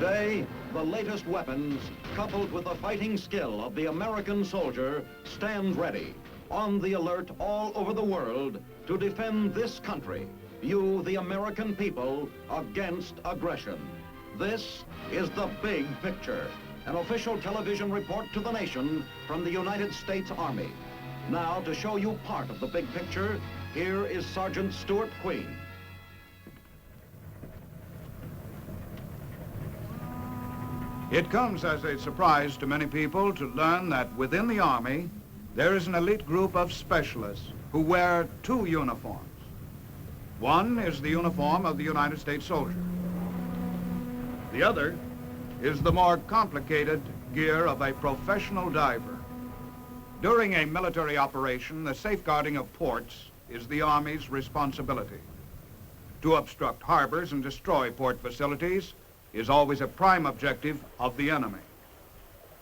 Today, the latest weapons, coupled with the fighting skill of the American soldier, stand ready, on the alert all over the world to defend this country, you, the American people, against aggression. This is The Big Picture, an official television report to the nation from the United States Army. Now, to show you part of the big picture, here is Sergeant Stuart Queen. It comes as a surprise to many people to learn that within the Army, there is an elite group of specialists who wear two uniforms. One is the uniform of the United States soldier. The other is the more complicated gear of a professional diver. During a military operation, the safeguarding of ports is the Army's responsibility. To obstruct harbors and destroy port facilities is always a prime objective of the enemy.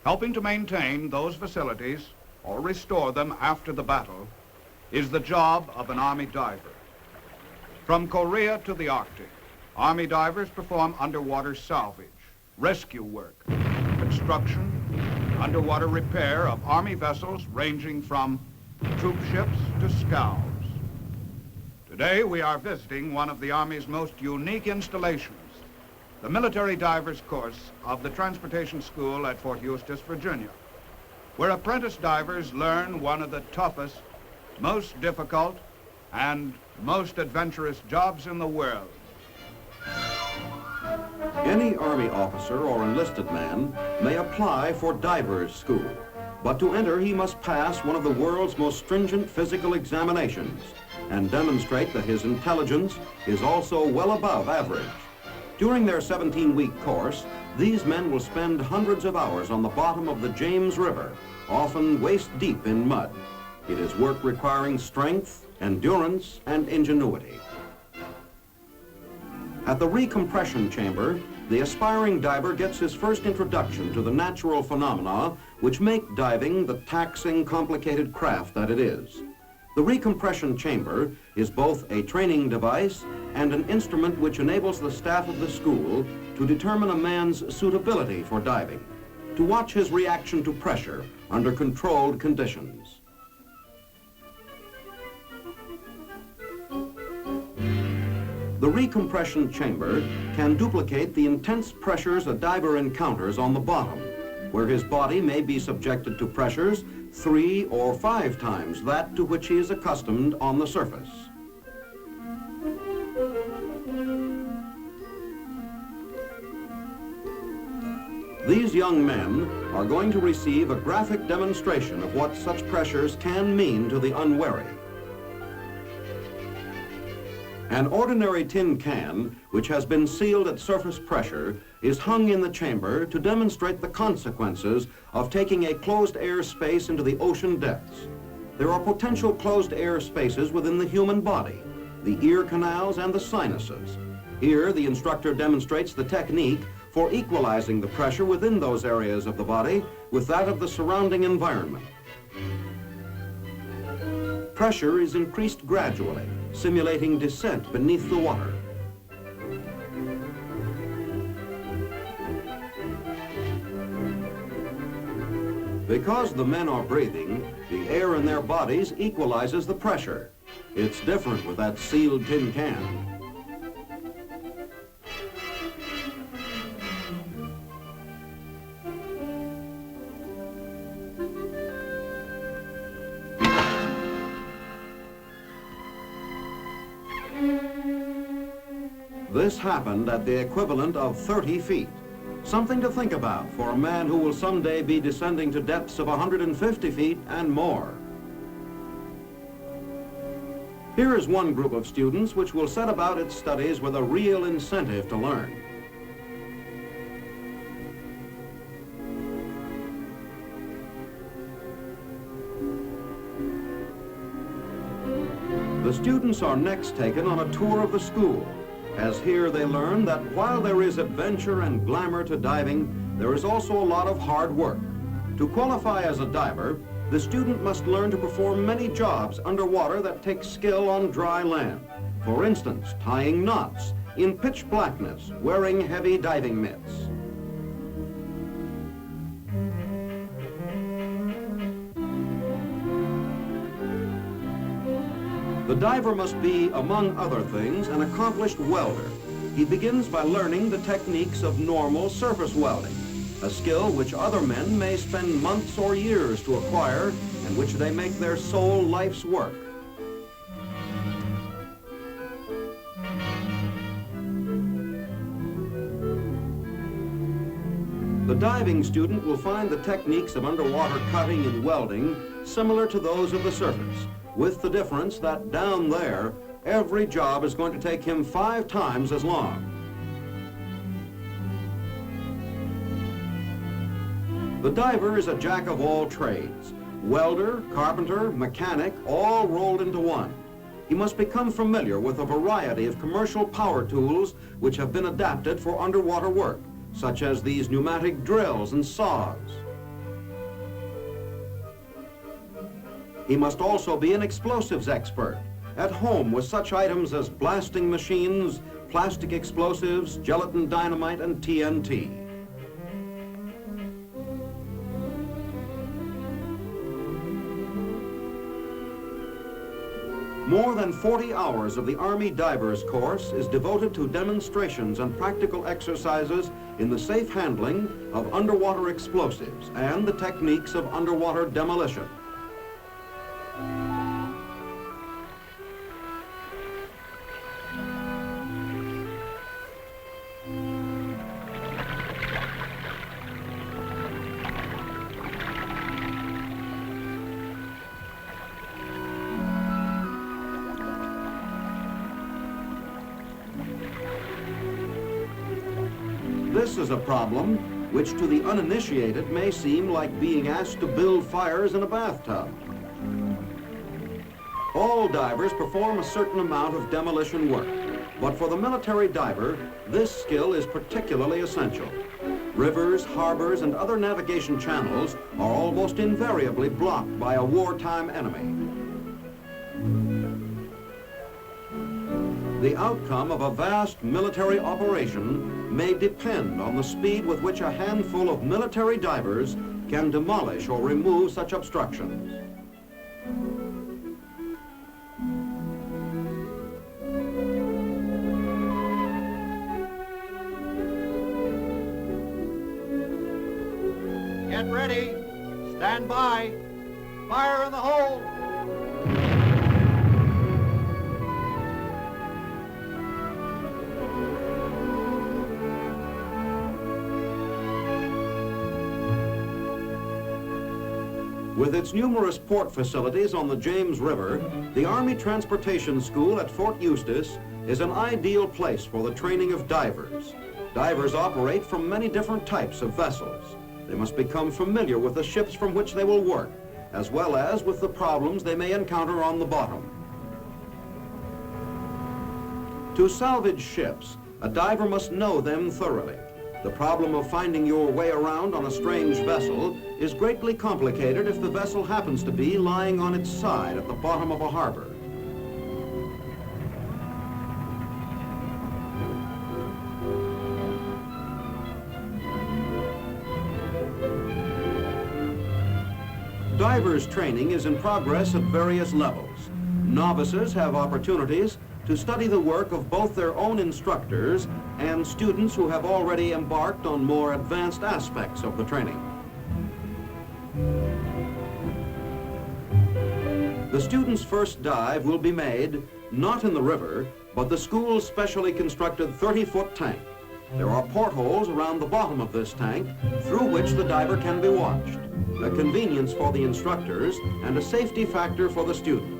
Helping to maintain those facilities or restore them after the battle is the job of an Army diver. From Korea to the Arctic, Army divers perform underwater salvage, rescue work, construction, underwater repair of Army vessels ranging from troop ships to scows. Today we are visiting one of the Army's most unique installations, the military divers course of the Transportation School at Fort Eustis, Virginia, where apprentice divers learn one of the toughest, most difficult, and most adventurous jobs in the world. Any Army officer or enlisted man may apply for diver's school, but to enter he must pass one of the world's most stringent physical examinations and demonstrate that his intelligence is also well above average. During their 17-week course, these men will spend hundreds of hours on the bottom of the James River, often waist-deep in mud. It is work requiring strength, endurance, and ingenuity. At the Recompression Chamber, the aspiring diver gets his first introduction to the natural phenomena which make diving the taxing, complicated craft that it is. The Recompression Chamber is both a training device and an instrument which enables the staff of the school to determine a man's suitability for diving, to watch his reaction to pressure under controlled conditions. The Recompression Chamber can duplicate the intense pressures a diver encounters on the bottom, where his body may be subjected to pressures 3 or 5 times that to which he is accustomed on the surface. These young men are going to receive a graphic demonstration of what such pressures can mean to the unwary. An ordinary tin can, which has been sealed at surface pressure, is hung in the chamber to demonstrate the consequences of taking a closed air space into the ocean depths. There are potential closed air spaces within the human body, the ear canals and the sinuses. Here, the instructor demonstrates the technique for equalizing the pressure within those areas of the body with that of the surrounding environment. Pressure is increased gradually, simulating descent beneath the water. Because the men are breathing, the air in their bodies equalizes the pressure. It's different with that sealed tin can. This happened at the equivalent of 30 feet. Something to think about for a man who will someday be descending to depths of 150 feet and more. Here is one group of students which will set about its studies with a real incentive to learn. The students are next taken on a tour of the school, as here they learn that while there is adventure and glamour to diving, there is also a lot of hard work. To qualify as a diver, the student must learn to perform many jobs underwater that take skill on dry land. For instance, tying knots in pitch blackness, wearing heavy diving mitts. The diver must be, among other things, an accomplished welder. He begins by learning the techniques of normal surface welding, a skill which other men may spend months or years to acquire and which they make their sole life's work. The diving student will find the techniques of underwater cutting and welding similar to those of the surface, with the difference that down there, every job is going to take him 5 times as long. The diver is a jack of all trades. Welder, carpenter, mechanic, all rolled into one. He must become familiar with a variety of commercial power tools which have been adapted for underwater work, such as these pneumatic drills and saws. He must also be an explosives expert, at home with such items as blasting machines, plastic explosives, gelatin dynamite, and TNT. More than 40 hours of the Army Divers course is devoted to demonstrations and practical exercises in the safe handling of underwater explosives and the techniques of underwater demolition. This is a problem which to the uninitiated may seem like being asked to build fires in a bathtub. All divers perform a certain amount of demolition work, but for the military diver, this skill is particularly essential. Rivers, harbors, and other navigation channels are almost invariably blocked by a wartime enemy. The outcome of a vast military operation may depend on the speed with which a handful of military divers can demolish or remove such obstructions. Get ready. Stand by. Fire in the hole. With its numerous port facilities on the James River, the Army Transportation School at Fort Eustis is an ideal place for the training of divers. Divers operate from many different types of vessels. They must become familiar with the ships from which they will work, as well as with the problems they may encounter on the bottom. To salvage ships, a diver must know them thoroughly. The problem of finding your way around on a strange vessel is greatly complicated if the vessel happens to be lying on its side at the bottom of a harbor. Divers training is in progress at various levels. Novices have opportunities to study the work of both their own instructors and students who have already embarked on more advanced aspects of the training. The student's first dive will be made not in the river, but the school's specially constructed 30-foot tank. There are portholes around the bottom of this tank through which the diver can be watched, a convenience for the instructors and a safety factor for the students.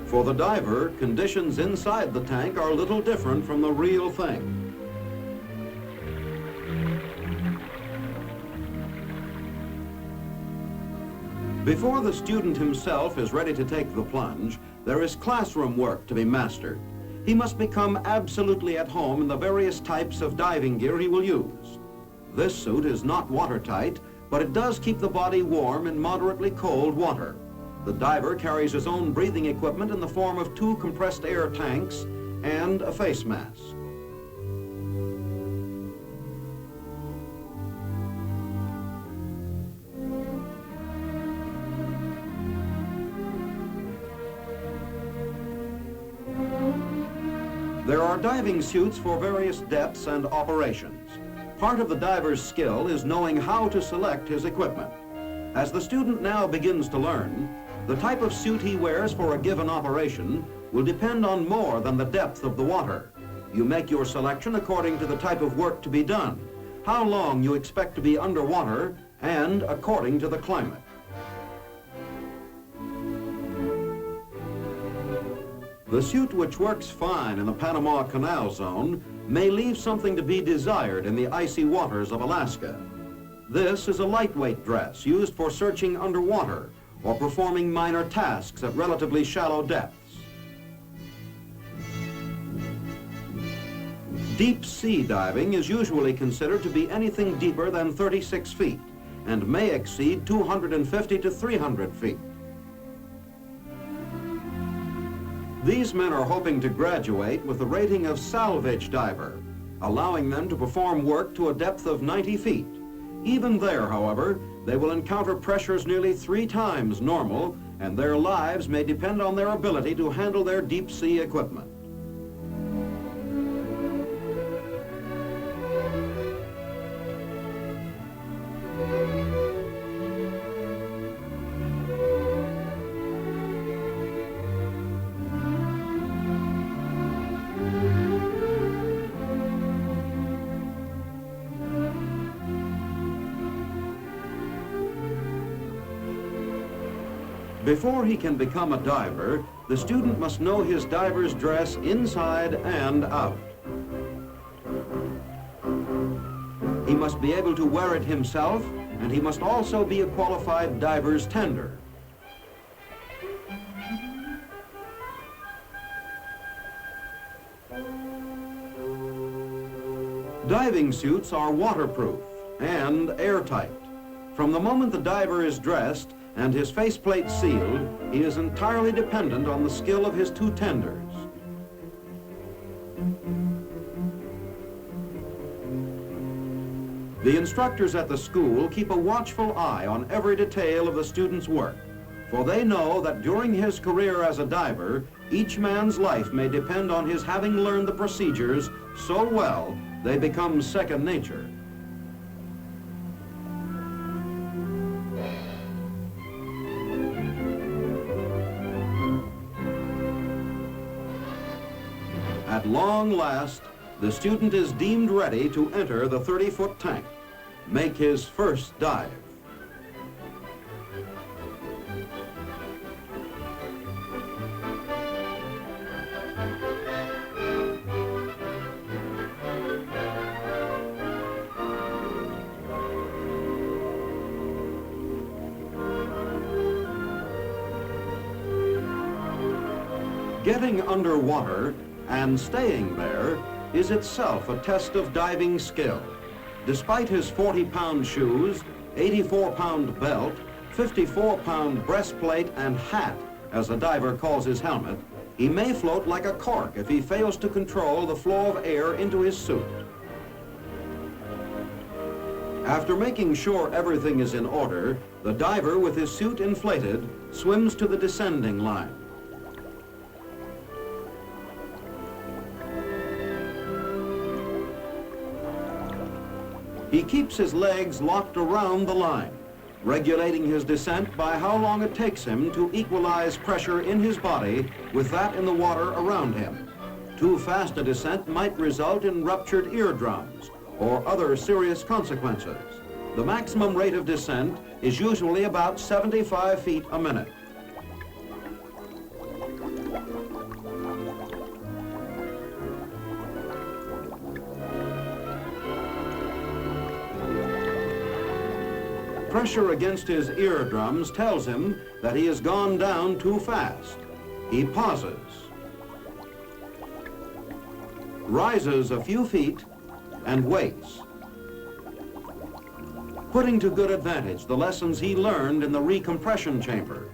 For the diver, conditions inside the tank are little different from the real thing. Before the student himself is ready to take the plunge, there is classroom work to be mastered. He must become absolutely at home in the various types of diving gear he will use. This suit is not watertight, but it does keep the body warm in moderately cold water. The diver carries his own breathing equipment in the form of 2 compressed air tanks and a face mask. There are diving suits for various depths and operations. Part of the diver's skill is knowing how to select his equipment. As the student now begins to learn, the type of suit he wears for a given operation will depend on more than the depth of the water. You make your selection according to the type of work to be done, how long you expect to be underwater, and according to the climate. The suit which works fine in the Panama Canal Zone may leave something to be desired in the icy waters of Alaska. This is a lightweight dress used for searching underwater or performing minor tasks at relatively shallow depths. Deep sea diving is usually considered to be anything deeper than 36 feet and may exceed 250 to 300 feet. These men are hoping to graduate with the rating of salvage diver, allowing them to perform work to a depth of 90 feet. Even there, however, they will encounter pressures nearly 3 times normal, and their lives may depend on their ability to handle their deep sea equipment. Before he can become a diver, the student must know his diver's dress inside and out. He must be able to wear it himself, and he must also be a qualified diver's tender. Diving suits are waterproof and airtight. From the moment the diver is dressed and his faceplate sealed, he is entirely dependent on the skill of his 2 tenders. The instructors at the school keep a watchful eye on every detail of the student's work, for they know that during his career as a diver, each man's life may depend on his having learned the procedures so well they become second nature. At long last, the student is deemed ready to enter the 30-foot tank, make his first dive. Getting underwater and staying there is itself a test of diving skill. Despite his 40-pound shoes, 84-pound belt, 54-pound breastplate and hat, as a diver calls his helmet, he may float like a cork if he fails to control the flow of air into his suit. After making sure everything is in order, the diver, with his suit inflated, swims to the descending line. He keeps his legs locked around the line, regulating his descent by how long it takes him to equalize pressure in his body with that in the water around him. Too fast a descent might result in ruptured eardrums or other serious consequences. The maximum rate of descent is usually about 75 feet a minute. Pressure against his eardrums tells him that he has gone down too fast. He pauses, rises a few feet, and waits, putting to good advantage the lessons he learned in the recompression chamber.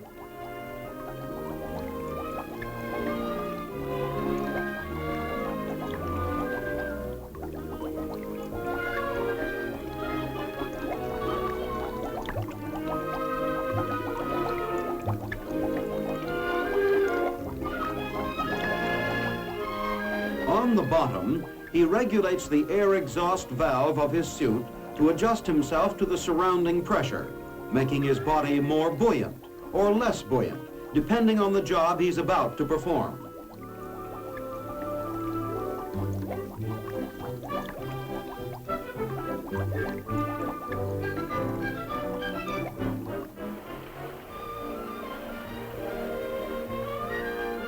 On On the bottom, he regulates the air exhaust valve of his suit to adjust himself to the surrounding pressure, making his body more buoyant or less buoyant, depending on the job he's about to perform.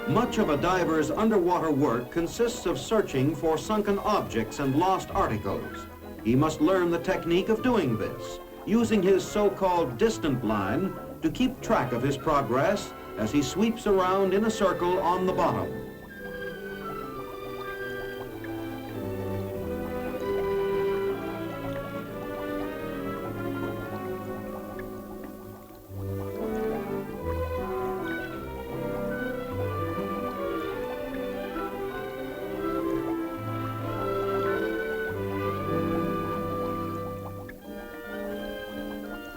Much of a diver's underwater work consists of searching for sunken objects and lost articles. He must learn the technique of doing this, using his so-called distant line to keep track of his progress as he sweeps around in a circle on the bottom.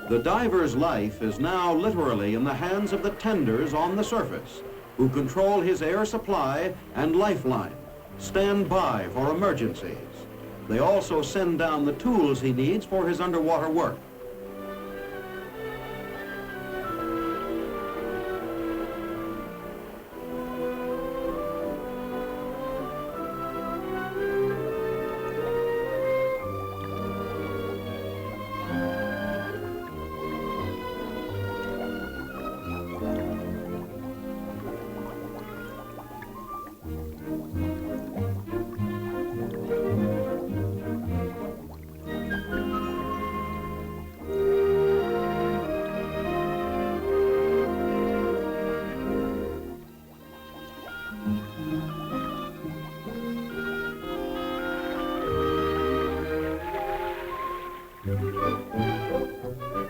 The diver's life is now literally in the hands of the tenders on the surface, who control his air supply and lifeline, stand by for emergencies. They also send down the tools he needs for his underwater work.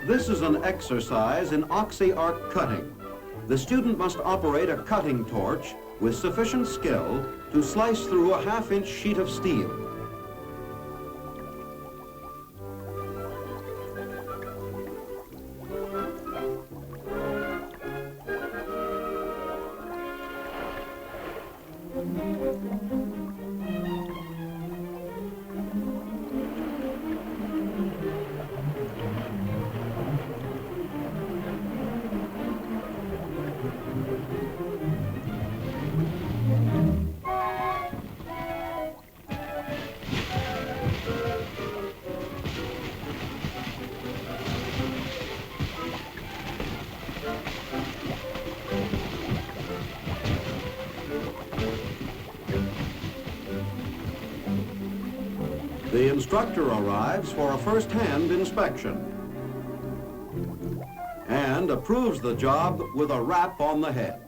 This is an exercise in oxy-arc cutting. The student must operate a cutting torch with sufficient skill to slice through a half-inch sheet of steel. The instructor arrives for a first-hand inspection and approves the job with a rap on the head.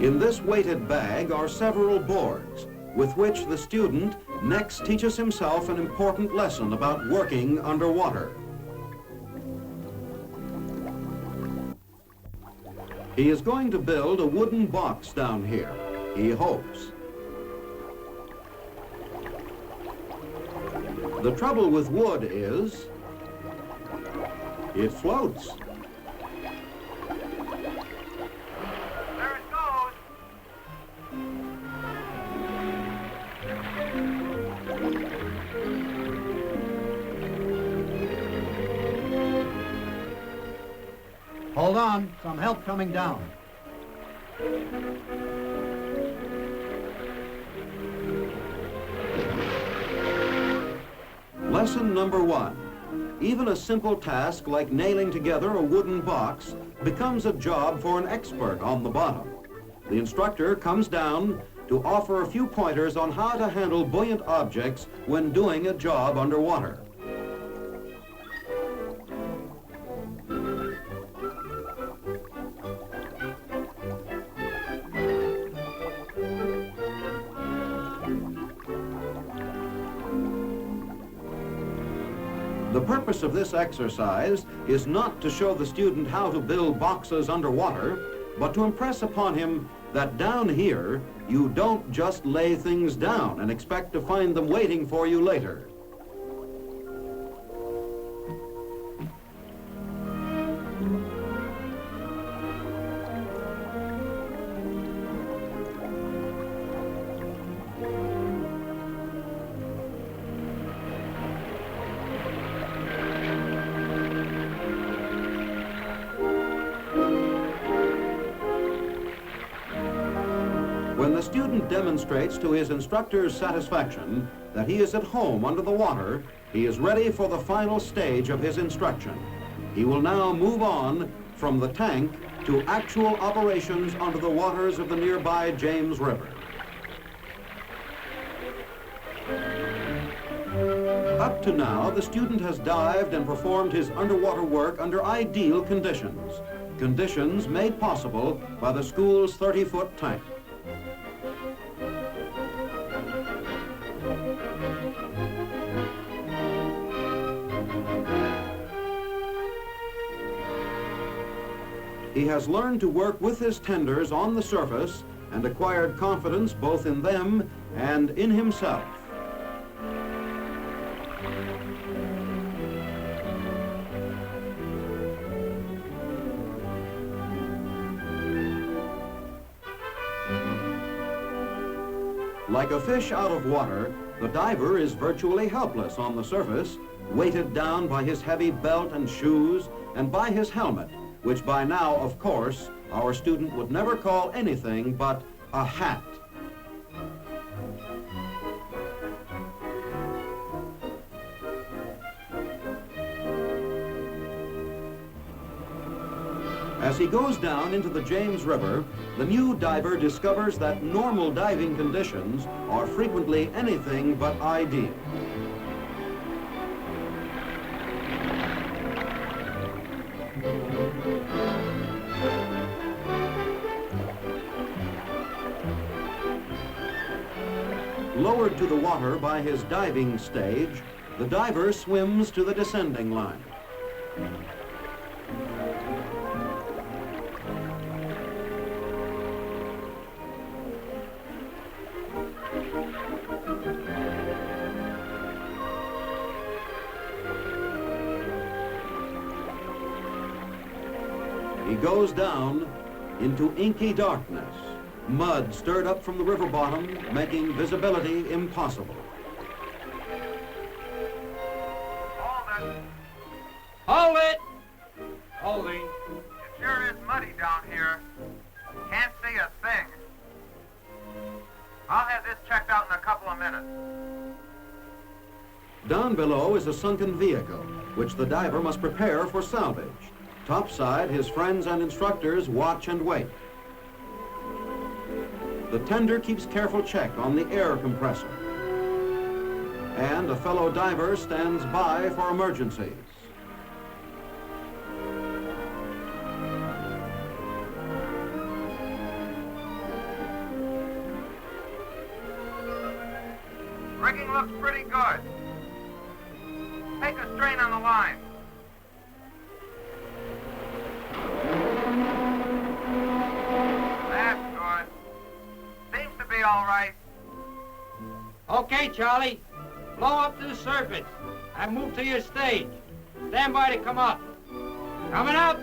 In this weighted bag are several boards with which the student next teaches himself an important lesson about working underwater. He is going to build a wooden box down here, he hopes. The trouble with wood is it floats. There it goes. Hold on, some help coming down. Lesson number 1. Even a simple task like nailing together a wooden box becomes a job for an expert on the bottom. The instructor comes down to offer a few pointers on how to handle buoyant objects when doing a job underwater. The purpose of this exercise is not to show the student how to build boxes underwater, but to impress upon him that down here, you don't just lay things down and expect to find them waiting for you later. student demonstrates to his instructor's satisfaction that he is at home under the water, he is ready for the final stage of his instruction. He will now move on from the tank to actual operations under the waters of the nearby James River. Up to now, the student has dived and performed his underwater work under ideal conditions. Conditions made possible by the school's 30-foot tank. He has learned to work with his tenders on the surface and acquired confidence both in them and in himself. Like a fish out of water, the diver is virtually helpless on the surface, weighted down by his heavy belt and shoes and by his helmet, which by now, of course, our student would never call anything but a hat. As he goes down into the James River, the new diver discovers that normal diving conditions are frequently anything but ideal. Lowered to the water by his diving stage, the diver swims to the descending line. He goes down into inky darkness, mud stirred up from the river bottom, making visibility impossible. Hold it. Hold it! Holding. It sure is muddy down here. Can't see a thing. I'll have this checked out in a couple of minutes. Down below is a sunken vehicle, which the diver must prepare for salvage. Topside, his friends and instructors watch and wait. The tender keeps careful check on the air compressor. And a fellow diver stands by for emergencies. Rigging looks pretty good. Take a strain on the line. That's good. Seems to be all right. Okay, Charlie. Blow up to the surface and move to your stage. Stand by to come up. Coming up!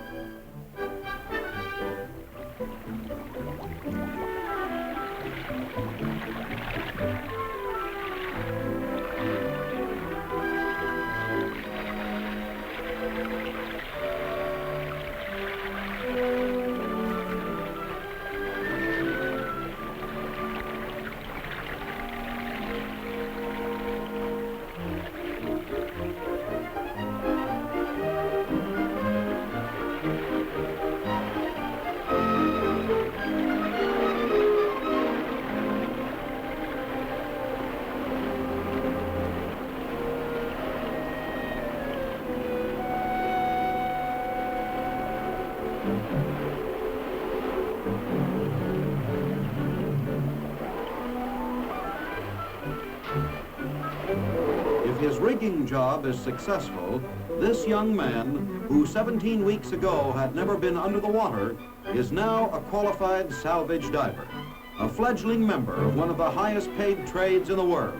If his rigging job is successful, this young man, who 17 weeks ago had never been under the water, is now a qualified salvage diver, a fledgling member of one of the highest paid trades in the world.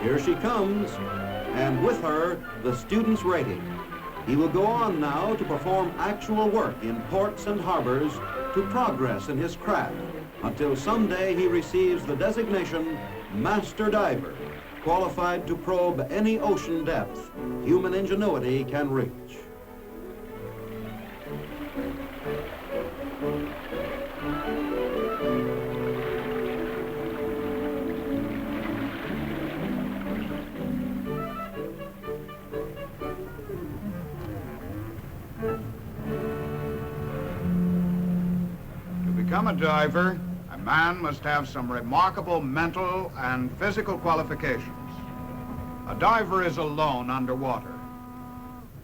Here she comes, and with her, the student's rating. He will go on now to perform actual work in ports and harbors to progress in his craft until someday he receives the designation Master Diver, qualified to probe any ocean depth human ingenuity can reach. become a diver, a man must have some remarkable mental and physical qualifications. A diver is alone underwater.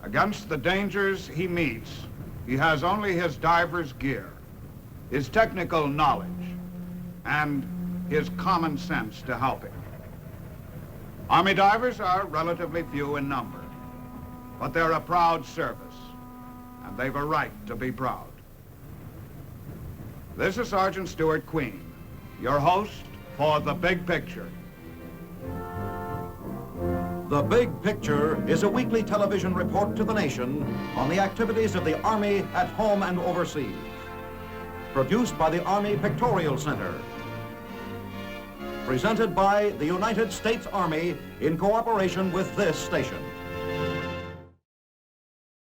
Against the dangers he meets, he has only his diver's gear, his technical knowledge, and his common sense to help him. Army divers are relatively few in number, but they're a proud service, and they've a right to be proud. This is Sergeant Stuart Queen, your host for The Big Picture. The Big Picture is a weekly television report to the nation on the activities of the Army at home and overseas. Produced by the Army Pictorial Center. Presented by the United States Army in cooperation with this station.